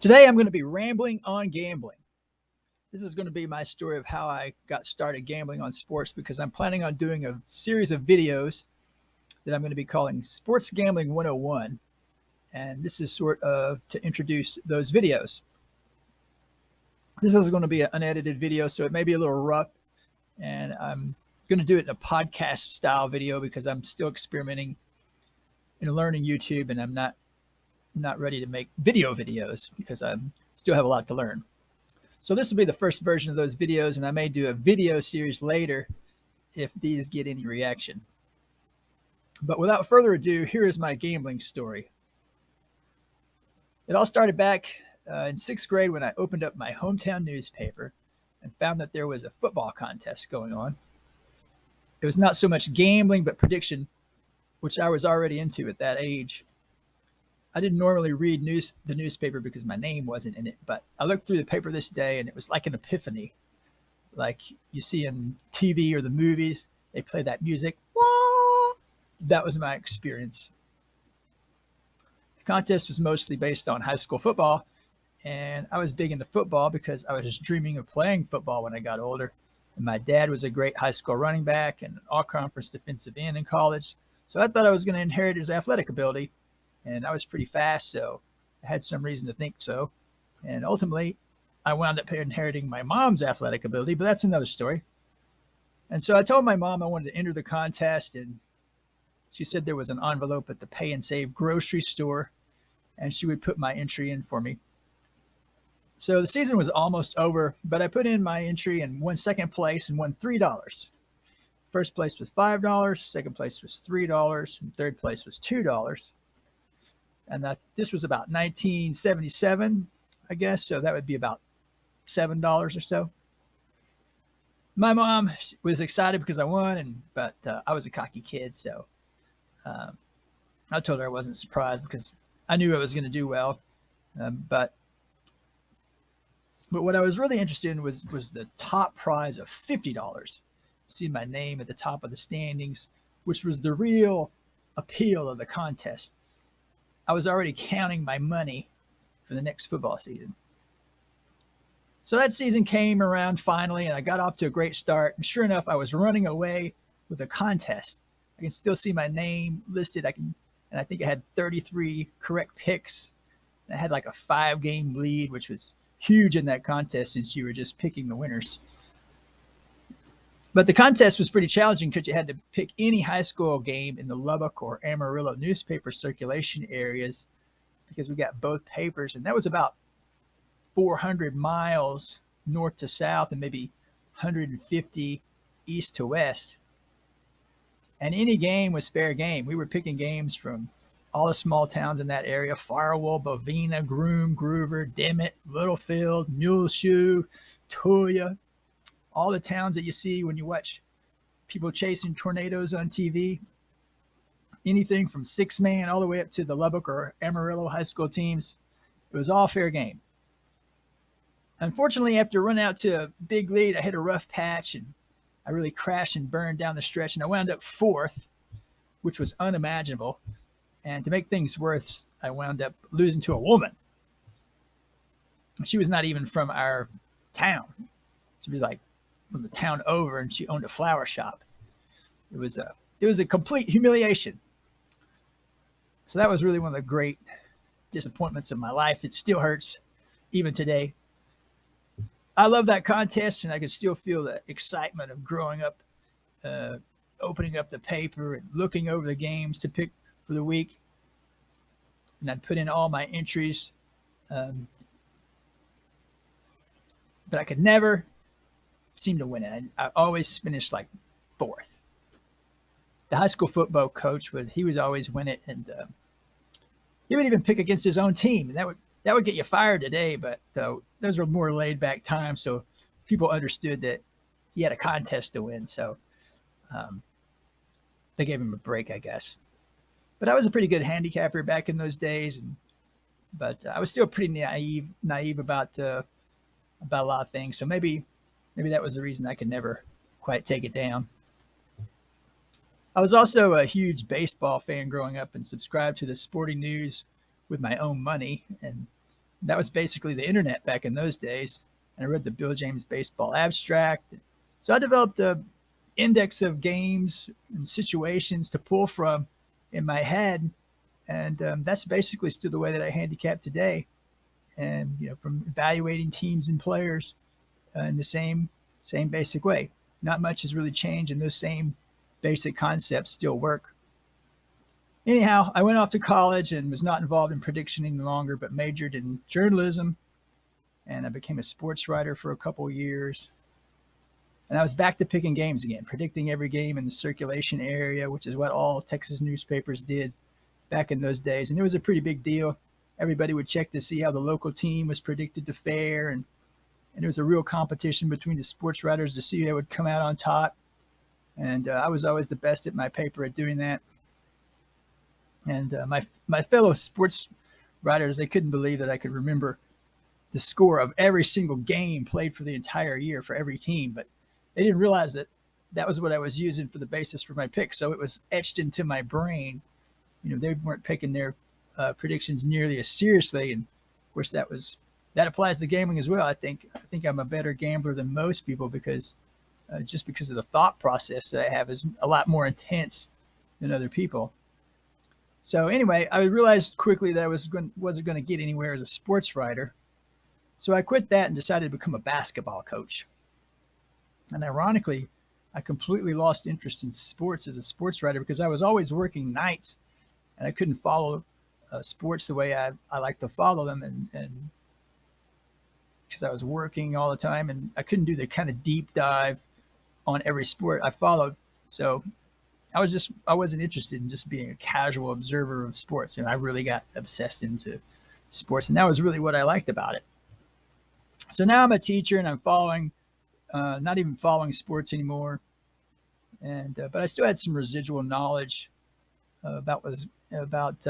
Today, I'm going to be rambling on gambling. This is going to be my story of how I got started gambling on sports because I'm planning on doing a series of videos that I'm going to be calling Sports Gambling 101. And this is sort of to introduce those videos. This is going to be an unedited video, so it may be a little rough. And I'm going to do it in a podcast style video because I'm still experimenting in learning YouTube, and I'm not ready to make videos because I still have a lot to learn. So this will be the first version of those videos, and I may do a video series later if these get any reaction. But without further ado, here is my gambling story. It all started back in 6th grade when I opened up my hometown newspaper and found that there was a football contest going on. It was not so much gambling, but prediction, which I was already into at that age. I didn't normally read the newspaper because my name wasn't in it, but I looked through the paper this day and it was like an epiphany. Like you see in TV or the movies, they play that music. Wah! That was my experience. The contest was mostly based on high school football, and I was big into football because I was just dreaming of playing football when I got older. And my dad was a great high school running back and an all-conference defensive end in college, so I thought I was going to inherit his athletic ability. And I was pretty fast, so I had some reason to think so. And ultimately, I wound up inheriting my mom's athletic ability, but that's another story. And so I told my mom I wanted to enter the contest, and she said there was an envelope at the Pay and Save grocery store, and she would put my entry in for me. So the season was almost over, but I put in my entry and won second place and won $3. First place was $5, second place was $3, and third place was $2. And this was about 1977, I guess. So that would be about $7 or so. My mom was excited because I won, but I was a cocky kid. So I told her I wasn't surprised because I knew I was going to do well. But what I was really interested in was the top prize of $50. See my name at the top of the standings, which was the real appeal of the contest. I was already counting my money for the next football season. So that season came around finally, and I got off to a great start. And sure enough, I was running away with a contest. I can still see my name listed. And I think I had 33 correct picks. And I had like a 5-game lead, which was huge in that contest since you were just picking the winners. But the contest was pretty challenging because you had to pick any high school game in the Lubbock or Amarillo newspaper circulation areas because we got both papers. And that was about 400 miles north to south and maybe 150 east to west. And any game was fair game. We were picking games from all the small towns in that area: Firewall, Bovina, Groom, Groover, Dimmitt, Littlefield, Muleshoe, Tulia. All the towns that you see when you watch people chasing tornadoes on TV. Anything from 6-man all the way up to the Lubbock or Amarillo high school teams. It was all fair game. Unfortunately, after running out to a big lead, I hit a rough patch and I really crashed and burned down the stretch, and I wound up 4th, which was unimaginable. And to make things worse, I wound up losing to a woman. She was not even from our town. She was like from the town over, and she owned a flower shop. It was a complete humiliation. So that was really one of the great disappointments of my life. It still hurts even today. I love that contest, and I can still feel the excitement of growing up, opening up the paper and looking over the games to pick for the week. And I'd put in all my entries, but I could never seem to win it. I always finished like 4th. The high school football coach he would always win it, and he would even pick against his own team, and that would get you fired today. But those were more laid back times, so people understood that he had a contest to win. So they gave him a break, I guess. But I was a pretty good handicapper back in those days, but I was still pretty naive about a lot of things. So maybe that was the reason I could never quite take it down. I was also a huge baseball fan growing up and subscribed to the Sporting News with my own money. And That was basically the internet back in those days. And I read the Bill James Baseball Abstract. So I developed a index of games and situations to pull from in my head, and that's basically still the way that I handicap today. And from evaluating teams and players in the same basic way. Not much has really changed, and those same basic concepts still work. Anyhow, I went off to college and was not involved in prediction any longer, but majored in journalism, and I became a sports writer for a couple of years. And I was back to picking games again, predicting every game in the circulation area, which is what all Texas newspapers did back in those days. And it was a pretty big deal. Everybody would check to see how the local team was predicted to fare. And there was a real competition between the sports writers to see who would come out on top. And I was always the best at my paper at doing that. And my fellow sports writers, they couldn't believe that I could remember the score of every single game played for the entire year for every team. But they didn't realize that that was what I was using for the basis for my pick. So it was etched into my brain. They weren't picking their predictions nearly as seriously. And of course, that applies to gambling as well. I think I'm a better gambler than most people because just because of the thought process that I have is a lot more intense than other people. So anyway, I realized quickly that I wasn't going to get anywhere as a sports writer. So I quit that and decided to become a basketball coach. And ironically, I completely lost interest in sports as a sports writer because I was always working nights and I couldn't follow sports the way I like to follow them. And because I was working all the time and I couldn't do the kind of deep dive on every sport I followed. So I wasn't interested in just being a casual observer of sports. I really got obsessed into sports, and that was really what I liked about it. So now I'm a teacher and I'm not even following sports anymore. But I still had some residual knowledge about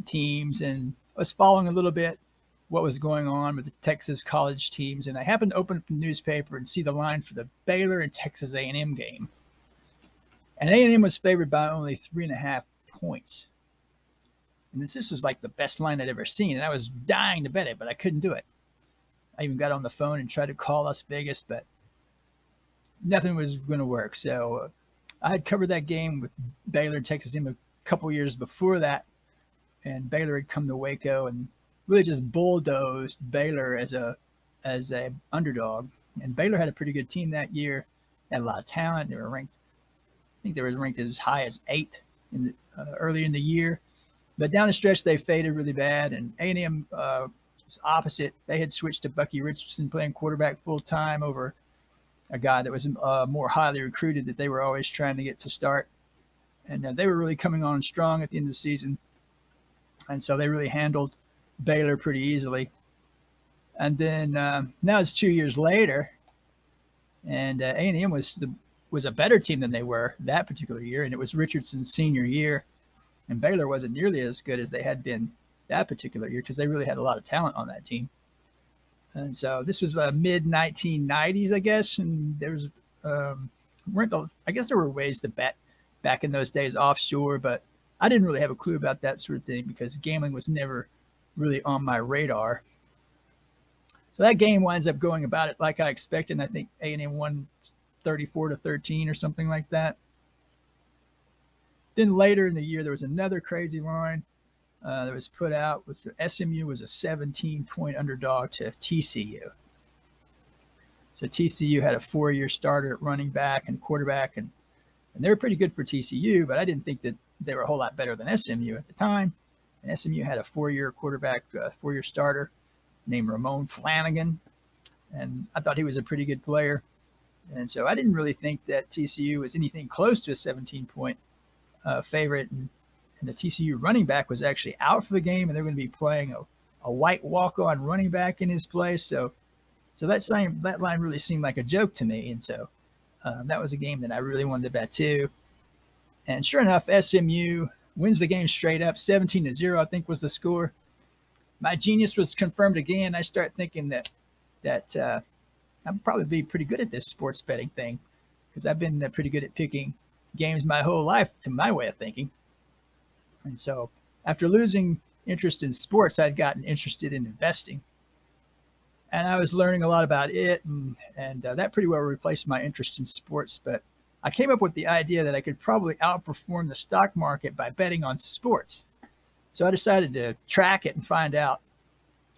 teams, and I was following a little bit what was going on with the Texas college teams. And I happened to open up the newspaper and see the line for the Baylor and Texas A&M game. And A&M was favored by only 3.5 points. And this was like the best line I'd ever seen. And I was dying to bet it, but I couldn't do it. I even got on the phone and tried to call Las Vegas, but nothing was going to work. So I had covered that game with Baylor and Texas A&M a couple years before that. And Baylor had come to Waco and really just bulldozed Baylor as a underdog. And Baylor had a pretty good team that year. They had a lot of talent. They were ranked. I think they were ranked as high as 8 early in the year. But down the stretch, they faded really bad. And A&M was opposite. They had switched to Bucky Richardson playing quarterback full-time over a guy that was more highly recruited that they were always trying to get to start. And they were really coming on strong at the end of the season. And so they really handled Baylor pretty easily. And then now it's 2 years later, and A&M was a better team than they were that particular year, and it was Richardson's senior year, and Baylor wasn't nearly as good as they had been that particular year because they really had a lot of talent on that team. And so this was mid-1990s, I guess, and there was I guess there were ways to bet back in those days offshore, but I didn't really have a clue about that sort of thing because gambling was never really on my radar. So that game winds up going about it like I expected, and I think A&M won 34-13 or something like that. Then later in the year, there was another crazy line that was put out. With SMU was a 17-point underdog to TCU. So TCU had a 4-year starter at running back and quarterback, and they were pretty good for TCU, but I didn't think that they were a whole lot better than SMU at the time. And SMU had a 4-year quarterback, 4-year starter named Ramon Flanagan, and I thought he was a pretty good player. And so I didn't really think that TCU was anything close to a 17-point favorite. And the TCU running back was actually out for the game, and they're going to be playing a white walk-on running back in his place. So that line really seemed like a joke to me. And so that was a game that I really wanted to bet too. And sure enough, SMU wins the game straight up, 17-0, I think was the score. My genius was confirmed again. I start thinking that I'd probably be pretty good at this sports betting thing because I've been pretty good at picking games my whole life, to my way of thinking. And so after losing interest in sports, I'd gotten interested in investing. And I was learning a lot about it, and that pretty well replaced my interest in sports. But I came up with the idea that I could probably outperform the stock market by betting on sports. So I decided to track it and find out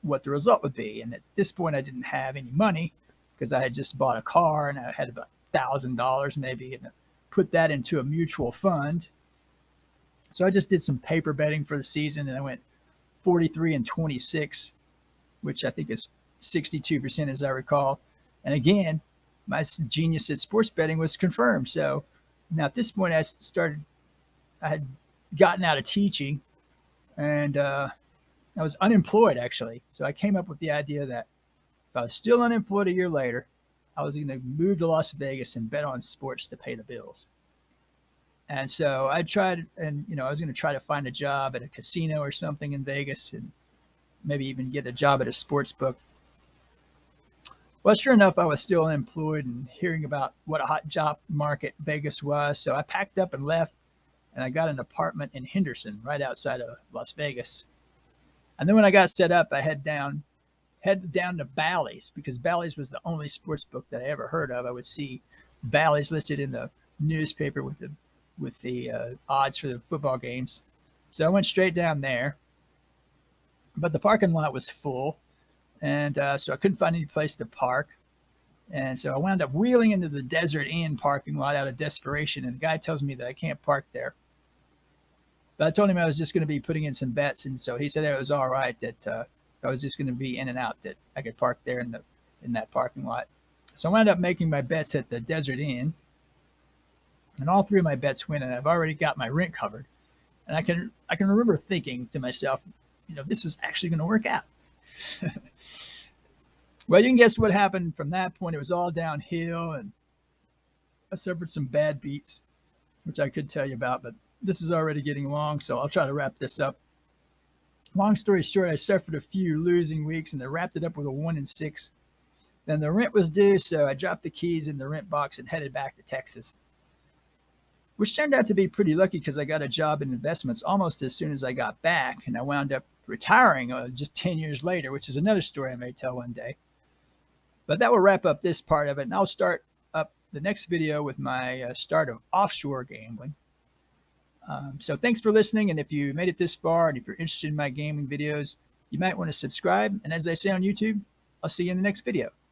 what the result would be. And at this point, I didn't have any money because I had just bought a car and I had about $1,000 maybe, and put that into a mutual fund. So I just did some paper betting for the season, and I went 43-26, which I think is 62% as I recall. And again, my genius at sports betting was confirmed. So now at this point, I had gotten out of teaching, and I was unemployed actually. So I came up with the idea that if I was still unemployed a year later, I was going to move to Las Vegas and bet on sports to pay the bills. And so I tried, and I was going to try to find a job at a casino or something in Vegas, and maybe even get a job at a sports book. Well, sure enough, I was still unemployed and hearing about what a hot job market Vegas was. So I packed up and left, and I got an apartment in Henderson, right outside of Las Vegas. And then when I got set up, I headed down to Bally's, because Bally's was the only sports book that I ever heard of. I would see Bally's listed in the newspaper with the odds for the football games. So I went straight down there, but the parking lot was full, and so I couldn't find any place to park. And so I wound up wheeling into the Desert Inn parking lot out of desperation, and the guy tells me that I can't park there. But I told him I was just going to be putting in some bets, and so he said that it was all right, that I was just going to be in and out, that I could park there in that parking lot. So I wound up making my bets at the Desert Inn, and all three of my bets win, and I've already got my rent covered. And I can remember thinking to myself, this was actually going to work out. Well, you can guess what happened from that point. It was all downhill, and I suffered some bad beats, which I could tell you about, but this is already getting long, so I'll try to wrap this up. Long story short, I suffered a few losing weeks, and I wrapped it up with a 1-6. Then the rent was due, so I dropped the keys in the rent box and headed back to Texas, which turned out to be pretty lucky because I got a job in investments almost as soon as I got back, and I wound up retiring just 10 years later, which is another story I may tell one day. But that will wrap up this part of it, and I'll start up the next video with my start of offshore gambling. So thanks for listening, and if you made it this far, and if you're interested in my gaming videos, you might want to subscribe, and as I say on YouTube, I'll see you in the next video.